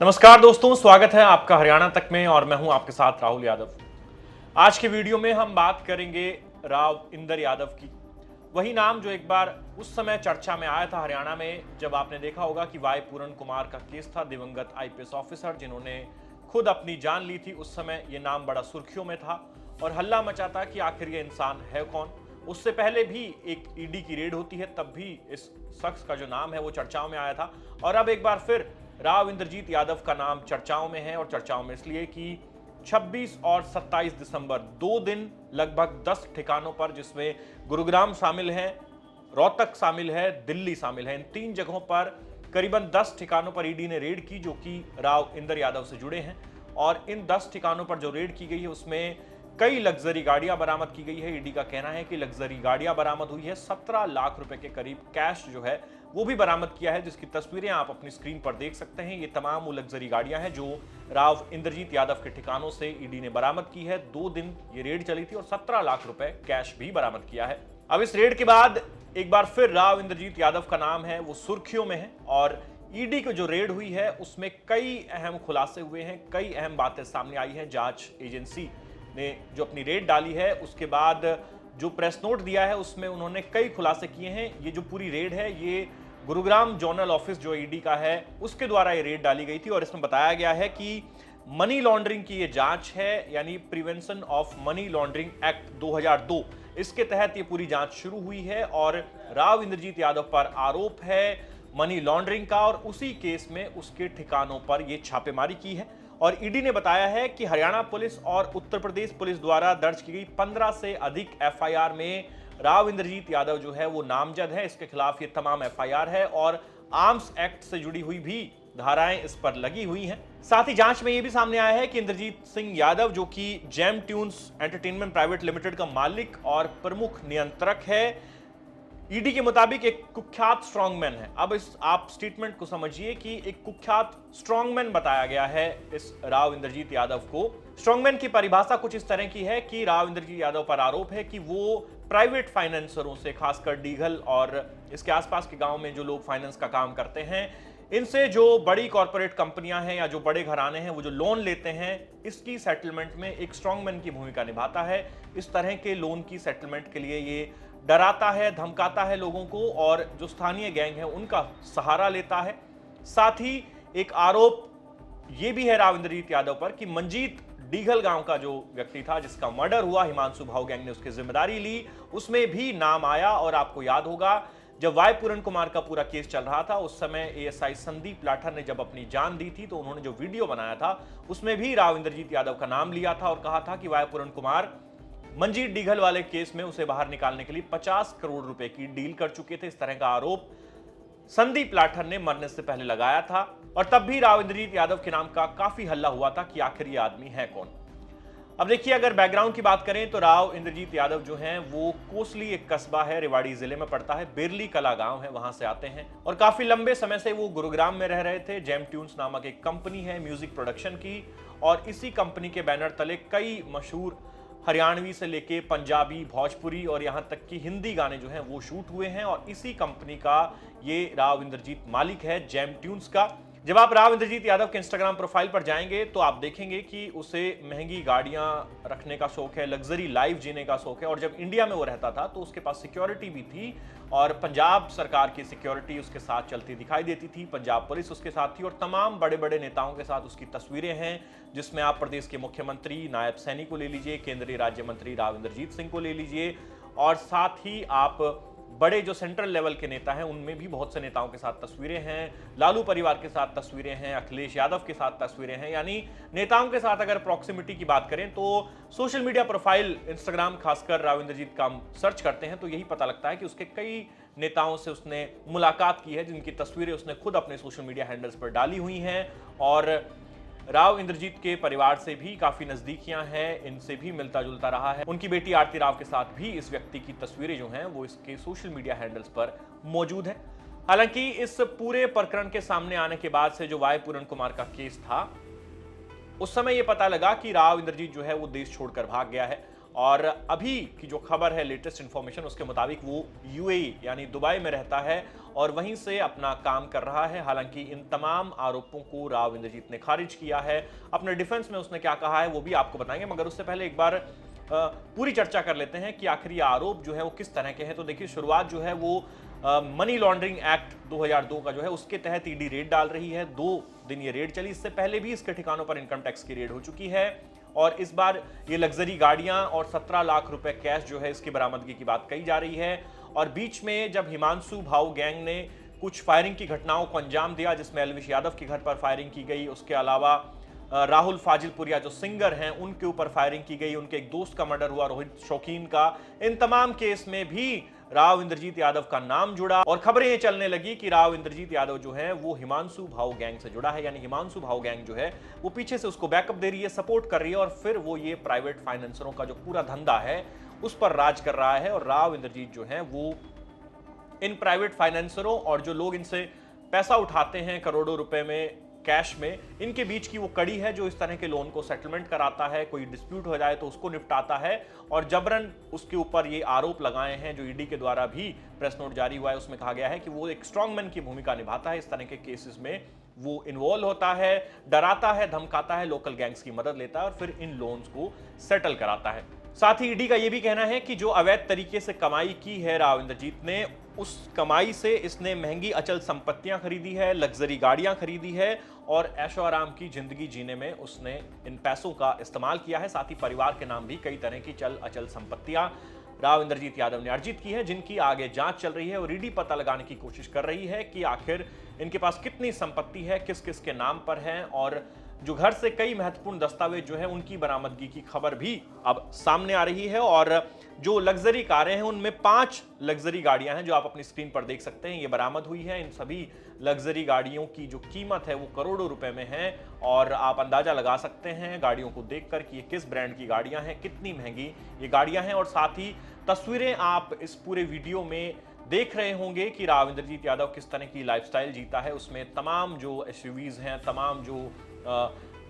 नमस्कार दोस्तों, स्वागत है आपका हरियाणा तक में और मैं हूं आपके साथ राहुल यादव। आज के वीडियो में हम बात करेंगे राव इंदर यादव की। वही नाम जो एक बार उस समय चर्चा में आया था हरियाणा में, जब आपने देखा होगा कि वाई पूरन कुमार का केस था, दिवंगत आईपीएस ऑफिसर जिन्होंने खुद अपनी जान ली थी। उस समय ये नाम बड़ा सुर्खियों में था और हल्ला मचा था कि आखिर ये इंसान है कौन। उससे पहले भी एक ईडी की रेड होती है, तब भी इस शख्स का जो नाम है वो चर्चाओं में आया था और अब एक बार फिर राव इंद्रजीत यादव का नाम चर्चाओं में है। और चर्चाओं में इसलिए कि 26 और 27 दिसंबर 2 दिन लगभग 10 ठिकानों पर, जिसमें गुरुग्राम शामिल है, रोहतक शामिल है, दिल्ली शामिल है, इन 3 जगहों पर करीबन 10 ठिकानों पर ईडी ने रेड की जो कि राव इंदर यादव से जुड़े हैं। और इन 10 ठिकानों पर जो रेड की गई है उसमें कई लग्जरी गाड़ियां बरामद की गई है। ईडी का कहना है कि लग्जरी गाड़ियां बरामद हुई है, 17 लाख रुपए के करीब कैश जो है वो भी बरामद किया है, जिसकी तस्वीरें आप अपनी स्क्रीन पर देख सकते हैं। ये तमाम वो लग्जरी गाड़ियां हैं जो राव इंद्रजीत यादव के ठिकानों से ईडी ने बरामद की है। 2 दिन ये रेड चली थी और 17 लाख रुपए कैश भी बरामद किया है। अब इस रेड के बाद एक बार फिर राव इंद्रजीत यादव का नाम है वो सुर्खियों में है और ईडी की जो रेड हुई है उसमें कई अहम खुलासे हुए हैं, कई अहम बातें सामने आई हैं। जांच एजेंसी ने जो अपनी रेड डाली है उसके बाद जो प्रेस नोट दिया है उसमें उन्होंने कई खुलासे किए हैं। ये जो पूरी रेड है ये गुरुग्राम जोनल ऑफिस जो ईडी का है उसके द्वारा ये रेड डाली गई थी और इसमें बताया गया है कि मनी लॉन्ड्रिंग की ये जांच है, यानी prevention of money laundering act 2002, इसके तहत ये पूरी जांच शुरू हुई है और राव इंद्रजीत यादव पर आरोप है मनी लॉन्ड्रिंग का और उसी केस में उसके ठिकानों पर ये छापेमारी की है। और ईडी ने बताया है कि हरियाणा पुलिस और उत्तर प्रदेश पुलिस द्वारा दर्ज की गई 15 से अधिक एफआईआर में राव इंद्रजीत यादव जो है वो नामजद है। इसके खिलाफ ये तमाम एफआईआर है और आर्म्स एक्ट से जुड़ी हुई भी धाराएं इस पर लगी हुई हैं। साथ ही जांच में यह भी सामने आया है कि इंद्रजीत सिंह यादव जो कि Gem Tunes entertainment private limited का मालिक और प्रमुख नियंत्रक है, ईडी के मुताबिक एक कुख्यात स्ट्रॉन्गमैन है। अब इस आप स्टेटमेंट को समझिए कि एक कुख्यात स्ट्रॉन्गमैन बताया गया है इस राव इंद्रजीत यादव को। स्ट्रॉन्गमैन की परिभाषा कुछ इस तरह की है कि राव इंद्रजीत यादव पर आरोप है कि वो प्राइवेट फाइनेंसरों से, खासकर डीघल और इसके आसपास के गांव में जो लोग फाइनेंस का काम करते हैं, इनसे जो बड़ी कॉर्पोरेट कंपनियां हैं या जो बड़े घराने हैं वो जो लोन लेते हैं, इसकी सेटलमेंट में एक स्ट्रॉन्गमैन की भूमिका निभाता है। इस तरह के लोन की सेटलमेंट के लिए ये डराता है, धमकाता है लोगों को और जो स्थानीय गैंग है उनका सहारा लेता है। साथ ही एक आरोप ये भी है राव इंद्रजीत यादव पर कि मंजीत डीघल गांव का जो व्यक्ति था जिसका मर्डर हुआ, हिमांशु भाऊ गैंग ने उसकी जिम्मेदारी ली, उसमें भी नाम आया। और आपको याद होगा जब वाई पूरन कुमार का पूरा केस चल रहा था उस समय एएसआई संदीप लाठर ने जब अपनी जान दी थी तो उन्होंने जो वीडियो बनाया था उसमें भी राव इंद्रजीत यादव का नाम लिया था और कहा था कि वाई पूरन कुमार मंजीत डीघल वाले केस में उसे बाहर निकालने के लिए 50 करोड़ रुपए की डील कर चुके थे। इस तरह का आरोप संदीप लाठर ने मरने से पहले लगाया था और तब भी राव इंद्रजीत यादव के नाम का काफी हल्ला हुआ था कि आखिर ये आदमी है कौन। अब देखिए, अगर बैकग्राउंड की बात करें तो राव इंद्रजीत यादव जो हैं वो कोसली एक कस्बा है, रेवाड़ी जिले में पड़ता है, बेरली कला गांव है, वहां से आते हैं और काफी लंबे समय से वो गुरुग्राम में रह रहे थे। जेम ट्यून्स नामक एक कंपनी है म्यूजिक प्रोडक्शन की और इसी कंपनी के बैनर तले कई मशहूर हरियाणवी से लेके पंजाबी, भोजपुरी और यहां तक कि हिंदी गाने जो हैं वो शूट हुए हैं और इसी कंपनी का ये राव इंद्रजीत मालिक है, जेम ट्यून्स का। जब आप राव इंद्रजीत यादव के इंस्टाग्राम प्रोफाइल पर जाएंगे तो आप देखेंगे कि उसे महंगी गाड़ियां रखने का शौक है, लग्जरी लाइफ जीने का शौक है और जब इंडिया में वो रहता था तो उसके पास सिक्योरिटी भी थी और पंजाब सरकार की सिक्योरिटी उसके साथ चलती दिखाई देती थी, पंजाब पुलिस उसके साथ थी और तमाम बड़े बड़े नेताओं के साथ उसकी तस्वीरें हैं, जिसमें आप प्रदेश के मुख्यमंत्री नायब सैनी को ले लीजिए, केंद्रीय राज्य मंत्री राव इंद्रजीत सिंह को ले लीजिए और साथ ही आप बड़े जो सेंट्रल लेवल के नेता हैं उनमें भी बहुत से नेताओं के साथ तस्वीरें हैं, लालू परिवार के साथ तस्वीरें हैं, अखिलेश यादव के साथ तस्वीरें हैं। यानी नेताओं के साथ अगर प्रॉक्सिमिटी की बात करें तो सोशल मीडिया प्रोफाइल इंस्टाग्राम खासकर राव इंद्रजीत का सर्च करते हैं तो यही पता लगता है कि उसके कई नेताओं से उसने मुलाकात की है, जिनकी तस्वीरें उसने खुद अपने सोशल मीडिया हैंडल्स पर डाली हुई हैं और राव इंद्रजीत के परिवार से भी काफी नजदीकियां हैं, इनसे भी मिलता जुलता रहा है। उनकी बेटी आरती राव के साथ भी इस व्यक्ति की तस्वीरें जो हैं वो इसके सोशल मीडिया हैंडल्स पर मौजूद है। हालांकि इस पूरे प्रकरण के सामने आने के बाद से जो वाई पूरन कुमार का केस था उस समय यह पता लगा कि राव इंद्रजीत जो है वो देश छोड़कर भाग गया है और अभी की जो खबर है, लेटेस्ट इंफॉर्मेशन उसके मुताबिक वो यूएई यानी दुबई में रहता है और वहीं से अपना काम कर रहा है। हालांकि इन तमाम आरोपों को राव इंद्रजीत ने खारिज किया है। अपने डिफेंस में उसने क्या कहा है वो भी आपको बताएंगे, मगर उससे पहले एक बार पूरी चर्चा कर लेते हैं कि आखिर ये आरोप जो है वो किस तरह के हैं। तो देखिए, शुरुआत जो है वो मनी लॉन्ड्रिंग एक्ट 2002 का जो है उसके तहत ईडी रेड डाल रही है। 2 दिन ये रेड चली। इससे पहले भी इसके ठिकानों पर इनकम टैक्स की रेड हो चुकी है और इस बार ये लग्जरी गाड़ियां और 17 लाख रुपए कैश जो है इसकी बरामदगी की बात कही जा रही है। और बीच में जब हिमांशु भाऊ गैंग ने कुछ फायरिंग की घटनाओं को अंजाम दिया, जिसमें एल्विश यादव के घर पर फायरिंग की गई, उसके अलावा राहुल फाजिलपुरिया जो सिंगर हैं उनके ऊपर फायरिंग की गई, उनके एक दोस्त का मर्डर हुआ रोहित शौकीन का, इन तमाम केस में भी राव इंद्रजीत यादव का नाम जुड़ा और खबरें ये चलने लगी कि राव इंद्रजीत यादव जो है वो हिमांशु भाऊ गैंग से जुड़ा है। यानी हिमांशु भाऊ गैंग जो है वो पीछे से उसको बैकअप दे रही है, सपोर्ट कर रही है और फिर वो ये प्राइवेट फाइनेंसरों का जो पूरा धंधा है उस पर राज कर रहा है। और राव इंद्रजीत जो है वो इन प्राइवेट फाइनेंसरों और जो लोग इनसे पैसा उठाते हैं करोड़ों रुपए में कैश में, इनके बीच की वो कड़ी है जो इस तरह के लोन को सेटलमेंट कराता है। कोई डिस्प्यूट हो जाए तो उसको निपटाता है और जबरन उसके ऊपर ये आरोप लगाए हैं जो ईडी के द्वारा भी प्रेस नोट जारी हुआ है। उसमें कहा गया है कि वो एक स्ट्रॉन्गमैन की भूमिका निभाता है। इस तरह के केसेस में वो इन्वॉल्व होता है, डराता है, धमकाता है, लोकल गैंग्स की मदद लेता है और फिर इन लोन्स को सेटल कराता है। साथ ही ईडी का यह भी कहना है कि जो अवैध तरीके से कमाई की है राव इंद्रजीत ने, उस कमाई से इसने महंगी अचल संपत्तियां खरीदी है, लग्जरी गाड़ियां खरीदी है और ऐशो आराम की जिंदगी जीने में उसने इन पैसों का इस्तेमाल किया है। साथ ही परिवार के नाम भी कई तरह की चल अचल संपत्तियां राव इंद्रजीत यादव ने अर्जित की है, जिनकी आगे जांच चल रही है और ईडी पता लगाने की कोशिश कर रही है कि आखिर इनके पास कितनी संपत्ति है, किस किस के नाम पर है। और जो घर से कई महत्वपूर्ण दस्तावेज जो है उनकी बरामदगी की खबर भी अब सामने आ रही है। और जो लग्जरी कारें हैं उनमें 5 लग्जरी गाड़ियां हैं जो आप अपनी स्क्रीन पर देख सकते हैं, ये बरामद हुई है। इन सभी लग्जरी गाड़ियों की जो कीमत है वो करोड़ों रुपए में है और आप अंदाजा लगा सकते हैं गाड़ियों को देखकर कि ये किस ब्रांड की गाड़ियां हैं, कितनी महंगी ये गाड़ियां हैं। और साथ ही तस्वीरें आप इस पूरे वीडियो में देख रहे होंगे कि राव इंद्रजीत यादव किस तरह की लाइफस्टाइल जीता है। उसमें तमाम जो एसयूवीज हैं, तमाम जो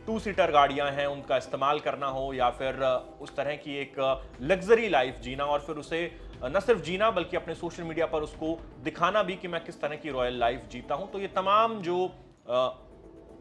2 सीटर गाड़ियां हैं उनका इस्तेमाल करना हो या फिर उस तरह की एक लग्जरी लाइफ जीना और फिर उसे न सिर्फ जीना बल्कि अपने सोशल मीडिया पर उसको दिखाना भी कि मैं किस तरह की रॉयल लाइफ जीता हूं। तो ये तमाम जो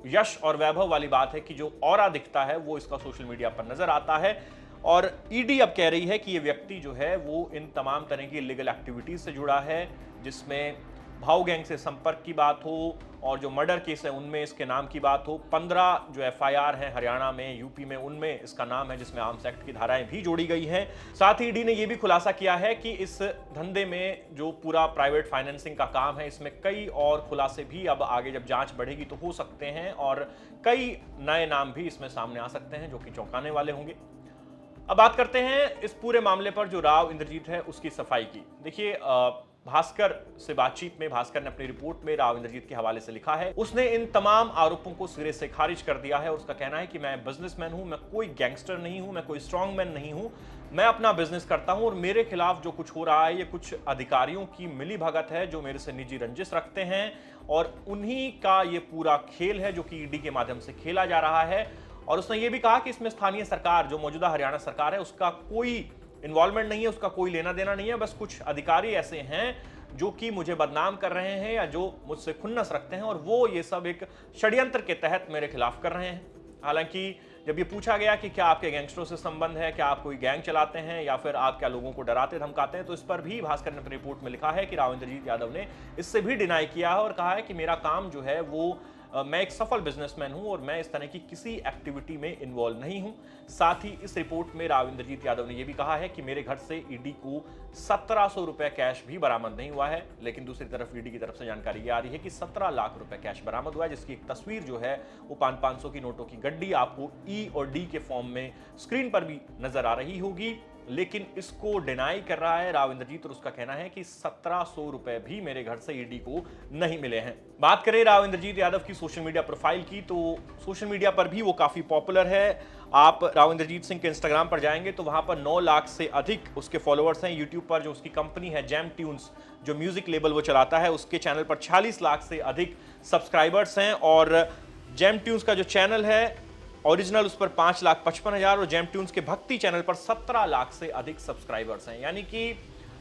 यश और वैभव वाली बात है कि जो ऑरा दिखता है वो इसका सोशल मीडिया पर नजर आता है। और ईडी अब कह रही है कि ये व्यक्ति जो है वो इन तमाम तरह की इलीगल एक्टिविटीज से जुड़ा है, जिसमें भाऊ गैंग से संपर्क की बात हो और जो मर्डर केस है उनमें इसके नाम की बात हो। 15 जो एफआईआर हैं हरियाणा में, यूपी में, उनमें इसका नाम है, जिसमें आर्म्स एक्ट की धाराएं भी जोड़ी गई हैं। साथ ही ईडी ने यह भी खुलासा किया है कि इस धंधे में जो पूरा प्राइवेट फाइनेंसिंग का काम है इसमें कई और खुलासे भी अब आगे जब जांच बढ़ेगी तो हो सकते हैं और कई नए नाम भी इसमें सामने आ सकते हैं जो कि चौंकाने वाले होंगे। अब बात करते हैं इस पूरे मामले पर जो राव इंद्रजीत है उसकी सफाई की। देखिए, भास्कर से बातचीत में भास्कर ने अपनी रिपोर्ट में राव इंद्रजीत के हवाले से लिखा है, उसने इन तमाम आरोपों को सिरे से खारिज कर दिया है और उसका कहना है कि मैं बिजनेसमैन हूं, मैं कोई गैंगस्टर नहीं हूं, मैं कोई स्ट्रॉन्गमैन नहीं हूं, मैं अपना बिजनेस करता हूं और मेरे खिलाफ जो कुछ हो रहा है ये कुछ अधिकारियों की मिली भगत है जो मेरे से निजी रंजिश रखते हैं और उन्हीं का ये पूरा खेल है जो कि ईडी के माध्यम से खेला जा रहा है। और उसने ये भी कहा कि इसमें स्थानीय सरकार जो मौजूदा हरियाणा सरकार है उसका कोई इन्वॉल्वमेंट नहीं है, उसका कोई लेना देना नहीं है, बस कुछ अधिकारी ऐसे हैं जो कि मुझे बदनाम कर रहे हैं या जो मुझसे खुन्नस रखते हैं और वो ये सब एक षड्यंत्र के तहत मेरे खिलाफ कर रहे हैं। हालांकि जब ये पूछा गया कि क्या आपके गैंगस्टरों से संबंध है, क्या आप कोई गैंग चलाते हैं या फिर आप क्या लोगों को डराते धमकाते हैं, तो इस पर भी भास्कर ने अपनी रिपोर्ट में लिखा है कि राव इंद्रजीत यादव ने इससे भी डिनाई किया है और कहा है कि मेरा काम जो है वो मैं एक सफल बिजनेसमैन हूं और मैं इस तरह की किसी एक्टिविटी में इन्वॉल्व नहीं हूं। साथ ही इस रिपोर्ट में राव इंद्रजीत यादव ने यह भी कहा है कि मेरे घर से ईडी को 1700 रुपए कैश भी बरामद नहीं हुआ है, लेकिन दूसरी तरफ ईडी की तरफ से जानकारी ये आ रही है कि 17 लाख रुपए कैश बरामद हुआ है, जिसकी एक तस्वीर जो है वो 500 की नोटों की गड्डी आपको ई और डी के फॉर्म में स्क्रीन पर भी नजर आ रही होगी। लेकिन इसको डिनाई कर रहा है राव इंद्रजीत और उसका कहना है कि 1700 रुपए भी मेरे घर से ईडी को नहीं मिले हैं। बात करें राव इंद्रजीत यादव की सोशल मीडिया प्रोफाइल की, तो सोशल मीडिया पर भी वो काफी पॉपुलर है। आप राव इंद्रजीत सिंह के इंस्टाग्राम पर जाएंगे तो वहां पर 9 लाख से अधिक उसके फॉलोअर्स हैं। यूट्यूब पर जो उसकी कंपनी है जैम ट्यून्स, जो म्यूजिक लेबल वो चलाता है, उसके चैनल पर 46 लाख से अधिक सब्सक्राइबर्स हैं और जैम ट्यून्स का जो चैनल है ओरिजिनल उस पर 5,55,000 और जेम ट्यून्स के भक्ति चैनल पर 17 लाख से अधिक सब्सक्राइबर्स हैं। यानी कि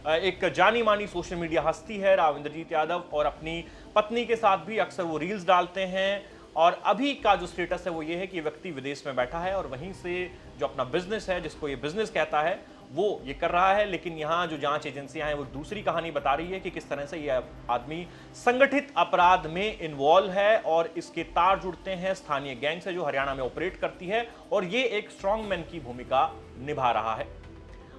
एक जानी मानी सोशल मीडिया हस्ती है राव इंद्रजीत यादव, और अपनी पत्नी के साथ भी अक्सर वो रील्स डालते हैं। और अभी का जो स्टेटस है वो ये है कि व्यक्ति विदेश में बैठा है और वहीं से जो अपना बिजनेस है, जिसको ये बिजनेस कहता है, वो ये कर रहा है। लेकिन यहाँ जो जांच एजेंसियां हैं वो दूसरी कहानी बता रही है कि किस तरह से ये आदमी संगठित अपराध में इन्वॉल्व है और इसके तार जुड़ते हैं स्थानीय गैंग से जो हरियाणा में ऑपरेट करती है, और ये एक स्ट्रॉन्गमैन की भूमिका निभा रहा है।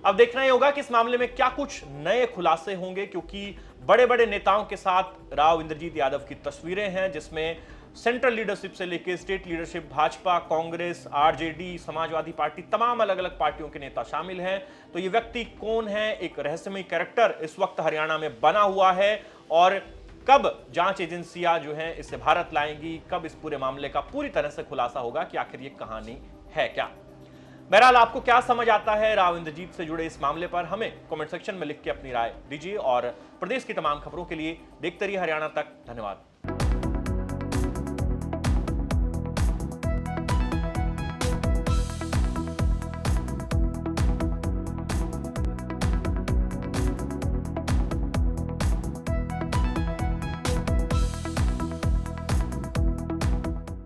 अब देखना ही होगा कि इस मामले में क्या कुछ नए खुलासे होंगे, क्योंकि बड़े बड़े नेताओं के साथ राव इंद्रजीत यादव की तस्वीरें हैं, जिसमें सेंट्रल लीडरशिप से लेकर state leadership, Bhajpa, Congress, RJD, Samajwadi party, तमाम अलग अलग पार्टियों के नेता शामिल हैं। तो ये व्यक्ति कौन है, एक रहस्यमय कैरेक्टर इस वक्त हरियाणा में बना हुआ है, और कब जांच एजेंसियां जो हैं इसे भारत लाएंगी, कब इस पूरे मामले का पूरी तरह से खुलासा होगा कि आखिर ये कहानी है क्या। बहरहाल आपको क्या समझ आता है राव इंद्रजीत से जुड़े इस मामले पर, हमें कमेंट सेक्शन में लिख के अपनी राय दीजिए, और प्रदेश की तमाम खबरों के लिए देखते रहिए हरियाणा तक। धन्यवाद।